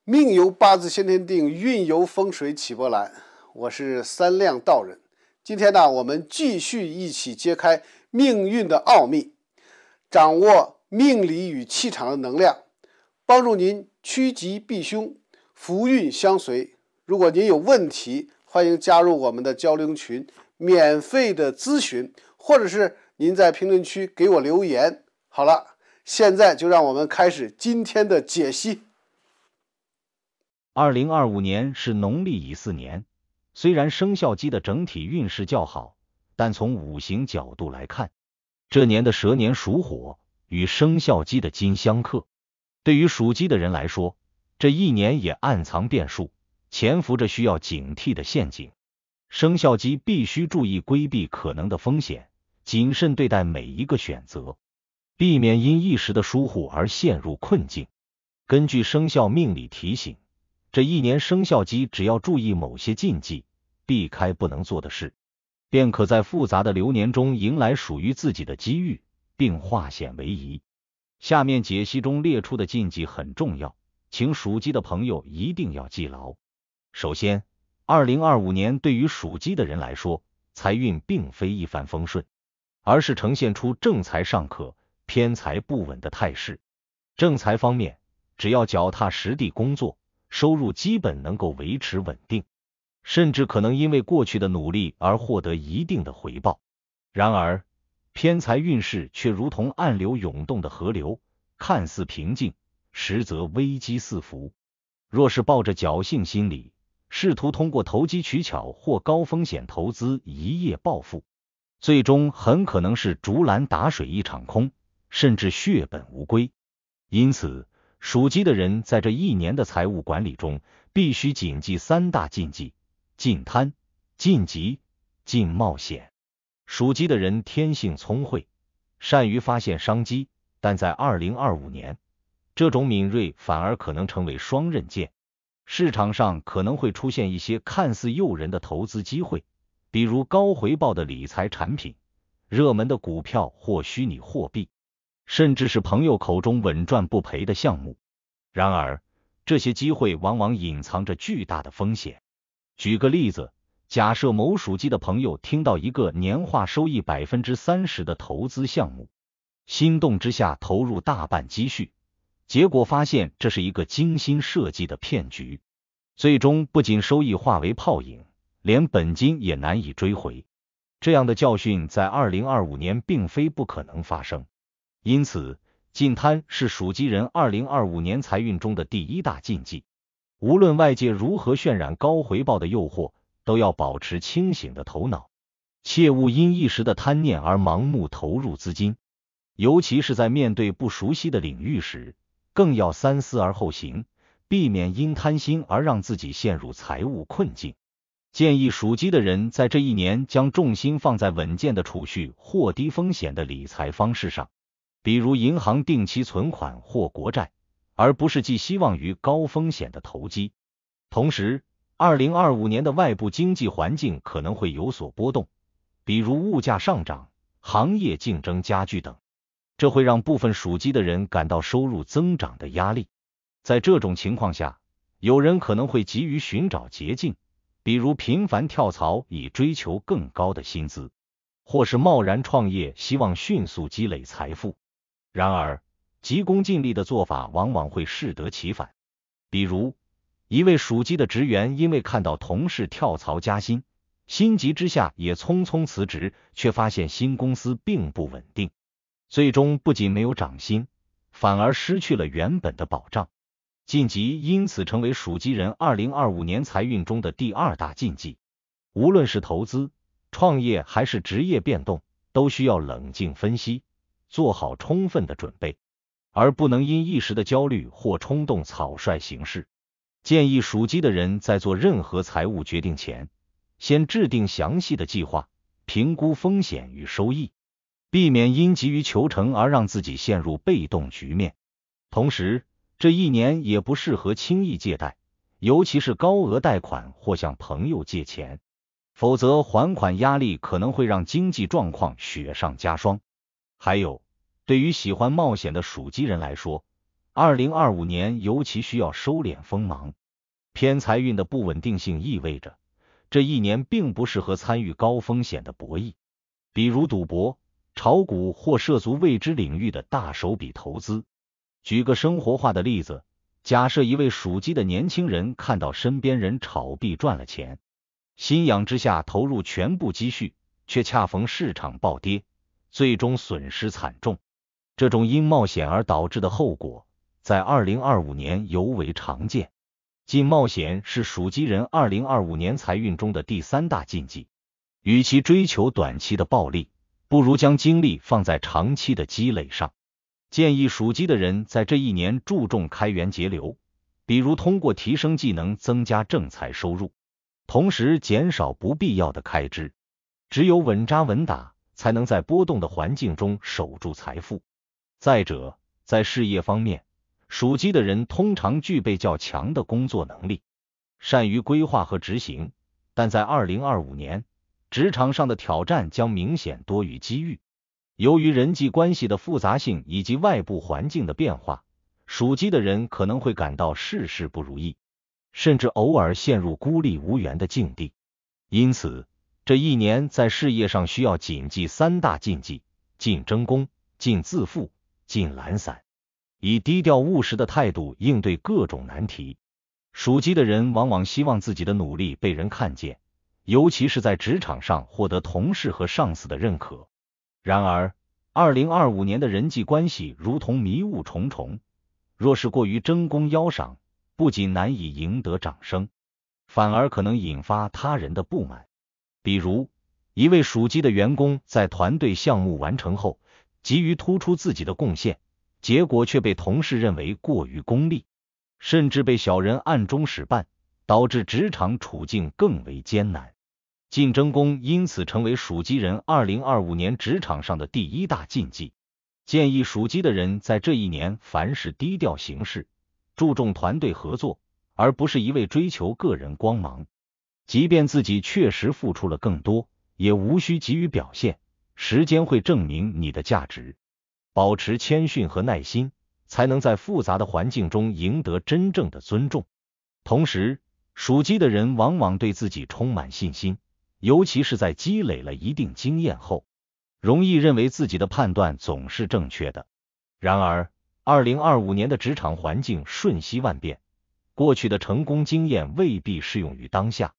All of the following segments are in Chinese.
命由八字先天定，运由风水起波澜。我是三亮道人。今天呢，我们继续一起揭开命运的奥秘，掌握命理与气场的能量，帮助您趋吉避凶，福运相随。如果您有问题，欢迎加入我们的交流群，免费的咨询，或者是您在评论区给我留言。好了，现在就让我们开始今天的解析。2025年是农历乙巳年，虽然生肖鸡的整体运势较好，但从五行角度来看，这年的蛇年属火，与生肖鸡的金相克。对于属鸡的人来说，这一年也暗藏变数，潜伏着需要警惕的陷阱。生肖鸡必须注意规避可能的风险，谨慎对待每一个选择，避免因一时的疏忽而陷入困境。根据生肖命理提醒，这一年生肖鸡只要注意某些禁忌，避开不能做的事，便可在复杂的流年中迎来属于自己的机遇，并化险为夷。下面解析中列出的禁忌很重要，请属鸡的朋友一定要记牢。首先，2025年对于属鸡的人来说，财运并非一帆风顺，而是呈现出正财尚可，偏财不稳的态势。正财方面，只要脚踏实地工作，收入基本能够维持稳定，甚至可能因为过去的努力而获得一定的回报。然而，偏财运势却如同暗流涌动的河流，看似平静，实则危机四伏。若是抱着侥幸心理，试图通过投机取巧或高风险投资一夜暴富，最终很可能是竹篮打水一场空，甚至血本无归。因此，属鸡的人在这一年的财务管理中，必须谨记三大禁忌：禁贪、禁急、禁冒险。属鸡的人天性聪慧，善于发现商机，但在2025年，这种敏锐反而可能成为双刃剑。市场上可能会出现一些看似诱人的投资机会，比如高回报的理财产品、热门的股票或虚拟货币，甚至是朋友口中稳赚不赔的项目。然而，这些机会往往隐藏着巨大的风险。举个例子，假设某属鸡的朋友听到一个年化收益 30% 的投资项目，心动之下投入大半积蓄，结果发现这是一个精心设计的骗局，最终不仅收益化为泡影，连本金也难以追回。这样的教训在2025年并非不可能发生。因此，禁贪是属鸡人2025年财运中的第一大禁忌。无论外界如何渲染高回报的诱惑，都要保持清醒的头脑，切勿因一时的贪念而盲目投入资金。尤其是在面对不熟悉的领域时，更要三思而后行，避免因贪心而让自己陷入财务困境。建议属鸡的人在这一年将重心放在稳健的储蓄或低风险的理财方式上，比如银行定期存款或国债，而不是寄希望于高风险的投机。同时，2025年的外部经济环境可能会有所波动，比如物价上涨、行业竞争加剧等，这会让部分属鸡的人感到收入增长的压力。在这种情况下，有人可能会急于寻找捷径，比如频繁跳槽以追求更高的薪资，或是贸然创业希望迅速积累财富。然而，急功近利的做法往往会适得其反。比如，一位属鸡的职员因为看到同事跳槽加薪，心急之下也匆匆辞职，却发现新公司并不稳定，最终不仅没有涨薪，反而失去了原本的保障。禁忌因此成为属鸡人2025年财运中的第二大禁忌。无论是投资、创业还是职业变动，都需要冷静分析，做好充分的准备，而不能因一时的焦虑或冲动草率行事。建议属鸡的人在做任何财务决定前，先制定详细的计划，评估风险与收益，避免因急于求成而让自己陷入被动局面。同时，这一年也不适合轻易借贷，尤其是高额贷款或向朋友借钱，否则还款压力可能会让经济状况雪上加霜。还有，对于喜欢冒险的属鸡人来说2025年尤其需要收敛锋芒。偏财运的不稳定性意味着，这一年并不适合参与高风险的博弈，比如赌博、炒股或涉足未知领域的大手笔投资。举个生活化的例子，假设一位属鸡的年轻人看到身边人炒币赚了钱，心痒之下投入全部积蓄，却恰逢市场暴跌，最终损失惨重。这种因冒险而导致的后果，在2025年尤为常见。禁冒险是属鸡人2025年财运中的第3大禁忌。与其追求短期的暴利，不如将精力放在长期的积累上。建议属鸡的人在这一年注重开源节流，比如通过提升技能增加正财收入，同时减少不必要的开支。只有稳扎稳打，才能在波动的环境中守住财富。再者，在事业方面，属鸡的人通常具备较强的工作能力，善于规划和执行，但在2025年，职场上的挑战将明显多于机遇。由于人际关系的复杂性以及外部环境的变化，属鸡的人可能会感到事事不如意，甚至偶尔陷入孤立无援的境地。因此，这一年在事业上需要谨记3大禁忌：禁争功、禁自负、禁懒散，以低调务实的态度应对各种难题。属鸡的人往往希望自己的努力被人看见，尤其是在职场上获得同事和上司的认可。然而，2025年的人际关系如同迷雾重重，若是过于争功邀赏，不仅难以赢得掌声，反而可能引发他人的不满。比如，一位属鸡的员工在团队项目完成后，急于突出自己的贡献，结果却被同事认为过于功利，甚至被小人暗中使绊，导致职场处境更为艰难。竞争功因此成为属鸡人2025年职场上的第1大禁忌。建议属鸡的人在这一年凡事低调行事，注重团队合作，而不是一味追求个人光芒。即便自己确实付出了更多，也无需急于表现，时间会证明你的价值。保持谦逊和耐心，才能在复杂的环境中赢得真正的尊重。同时，属鸡的人往往对自己充满信心，尤其是在积累了一定经验后，容易认为自己的判断总是正确的。然而，2025年的职场环境瞬息万变，过去的成功经验未必适用于当下。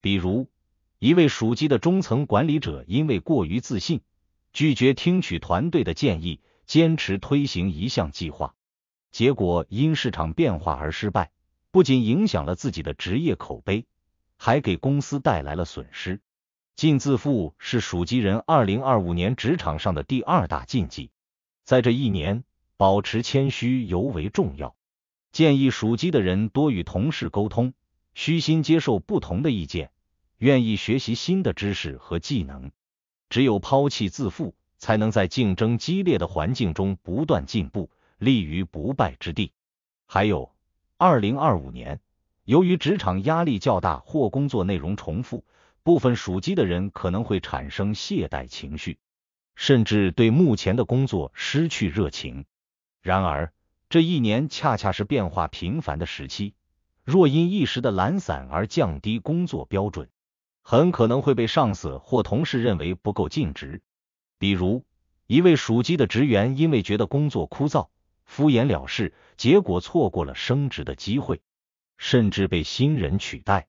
比如，一位属鸡的中层管理者因为过于自信，拒绝听取团队的建议，坚持推行一项计划，结果因市场变化而失败，不仅影响了自己的职业口碑，还给公司带来了损失。禁自负是属鸡人2025年职场上的第2大禁忌。在这一年，保持谦虚尤为重要。建议属鸡的人多与同事沟通，虚心接受不同的意见，愿意学习新的知识和技能。只有抛弃自负，才能在竞争激烈的环境中不断进步，立于不败之地。还有，2025年，由于职场压力较大或工作内容重复，部分属鸡的人可能会产生懈怠情绪，甚至对目前的工作失去热情。然而，这一年恰恰是变化频繁的时期，若因一时的懒散而降低工作标准，很可能会被上司或同事认为不够尽职。比如，一位属鸡的职员因为觉得工作枯燥，敷衍了事，结果错过了升职的机会，甚至被新人取代。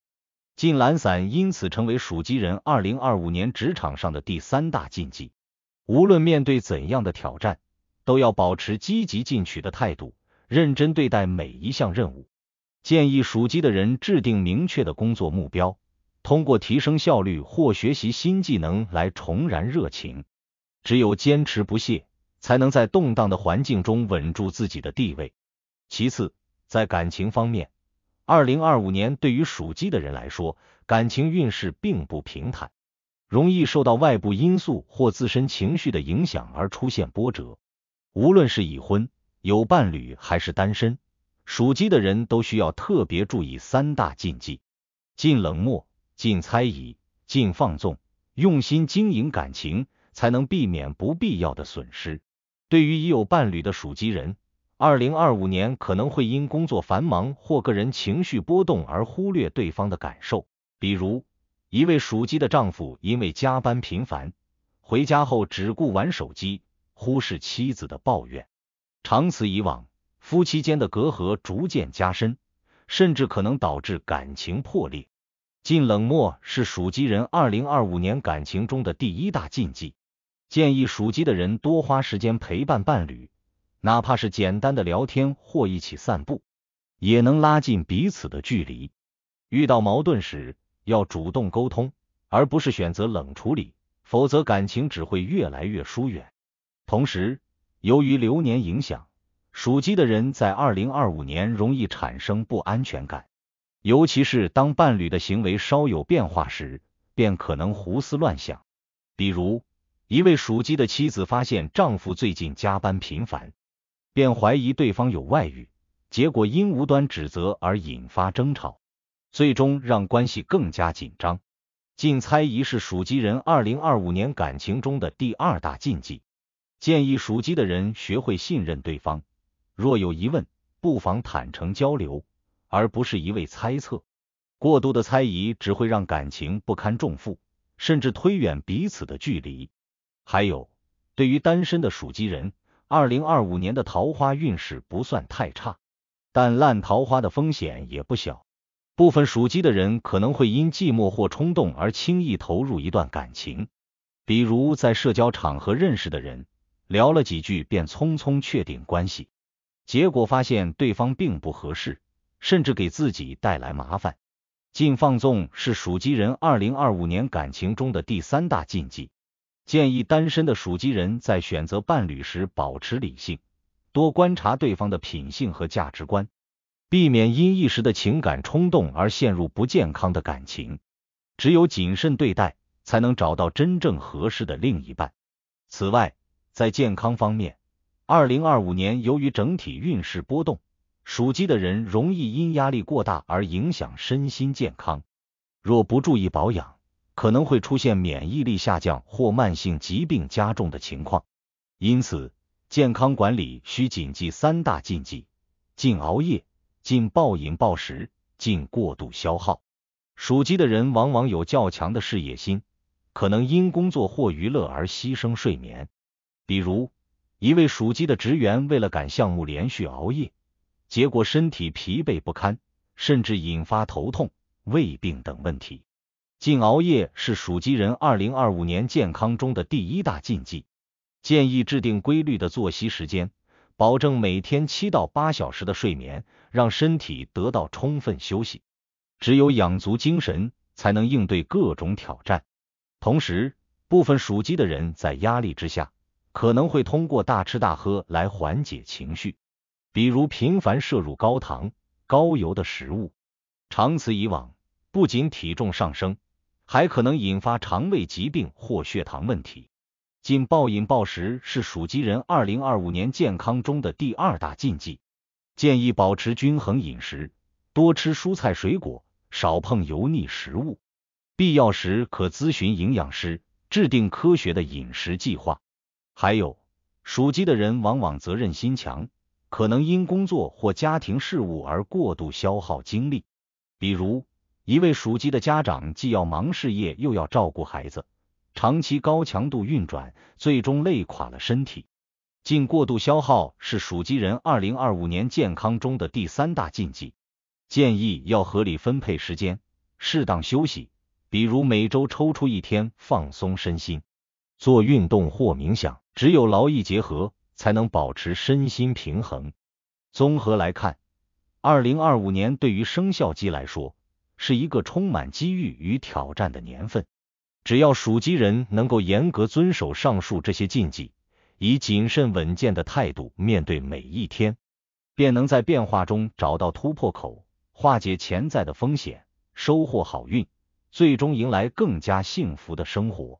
禁懒散因此成为属鸡人2025年职场上的第3大禁忌。无论面对怎样的挑战，都要保持积极进取的态度，认真对待每一项任务。建议属鸡的人制定明确的工作目标，通过提升效率或学习新技能来重燃热情。只有坚持不懈，才能在动荡的环境中稳住自己的地位。其次，在感情方面，2025年对于属鸡的人来说，感情运势并不平坦，容易受到外部因素或自身情绪的影响而出现波折。无论是已婚、有伴侣还是单身，属鸡的人都需要特别注意3大禁忌：禁冷漠、禁猜疑、禁放纵，用心经营感情，才能避免不必要的损失。对于已有伴侣的属鸡人2025年可能会因工作繁忙或个人情绪波动而忽略对方的感受，比如一位属鸡的丈夫因为加班频繁，回家后只顾玩手机，忽视妻子的抱怨。长此以往，夫妻间的隔阂逐渐加深，甚至可能导致感情破裂。禁冷漠是属鸡人2025年感情中的第一大禁忌，建议属鸡的人多花时间陪伴伴侣，哪怕是简单的聊天或一起散步，也能拉近彼此的距离。遇到矛盾时，要主动沟通，而不是选择冷处理，否则感情只会越来越疏远。同时，由于流年影响，属鸡的人在2025年容易产生不安全感，尤其是当伴侣的行为稍有变化时，便可能胡思乱想。比如，一位属鸡的妻子发现丈夫最近加班频繁，便怀疑对方有外遇，结果因无端指责而引发争吵，最终让关系更加紧张。禁猜疑是属鸡人2025年感情中的第二大禁忌，建议属鸡的人学会信任对方，若有疑问，不妨坦诚交流，而不是一味猜测。过度的猜疑只会让感情不堪重负，甚至推远彼此的距离。还有，对于单身的属鸡人，2025年的桃花运势不算太差，但烂桃花的风险也不小。部分属鸡的人可能会因寂寞或冲动而轻易投入一段感情，比如在社交场合认识的人，聊了几句便匆匆确定关系，结果发现对方并不合适，甚至给自己带来麻烦。禁放纵是属鸡人2025年感情中的第三大禁忌，建议单身的属鸡人在选择伴侣时保持理性，多观察对方的品性和价值观，避免因一时的情感冲动而陷入不健康的感情。只有谨慎对待，才能找到真正合适的另一半。此外，在健康方面，2025年由于整体运势波动，属鸡的人容易因压力过大而影响身心健康。若不注意保养，可能会出现免疫力下降或慢性疾病加重的情况。因此，健康管理需谨记三大禁忌：禁熬夜、禁暴饮暴食、禁过度消耗。属鸡的人往往有较强的事业心，可能因工作或娱乐而牺牲睡眠。比如，一位属鸡的职员为了赶项目连续熬夜，结果身体疲惫不堪，甚至引发头痛、胃病等问题。禁熬夜是属鸡人2025年健康中的第一大禁忌，建议制定规律的作息时间，保证每天7到8小时的睡眠，让身体得到充分休息。只有养足精神，才能应对各种挑战。同时，部分属鸡的人在压力之下，可能会通过大吃大喝来缓解情绪，比如频繁摄入高糖、高油的食物。长此以往，不仅体重上升，还可能引发肠胃疾病或血糖问题。禁暴饮暴食是属鸡人2025年健康中的第二大禁忌，建议保持均衡饮食，多吃蔬菜水果，少碰油腻食物。必要时可咨询营养师，制定科学的饮食计划。还有，属鸡的人往往责任心强，可能因工作或家庭事务而过度消耗精力。比如，一位属鸡的家长既要忙事业又要照顾孩子，长期高强度运转，最终累垮了身体。禁过度消耗是属鸡人2025年健康中的第三大禁忌，建议要合理分配时间，适当休息，比如每周抽出1天放松身心，做运动或冥想。只有劳逸结合，才能保持身心平衡。综合来看，2025年对于生肖鸡来说，是一个充满机遇与挑战的年份。只要属鸡人能够严格遵守上述这些禁忌，以谨慎稳健的态度面对每一天，便能在变化中找到突破口，化解潜在的风险，收获好运，最终迎来更加幸福的生活。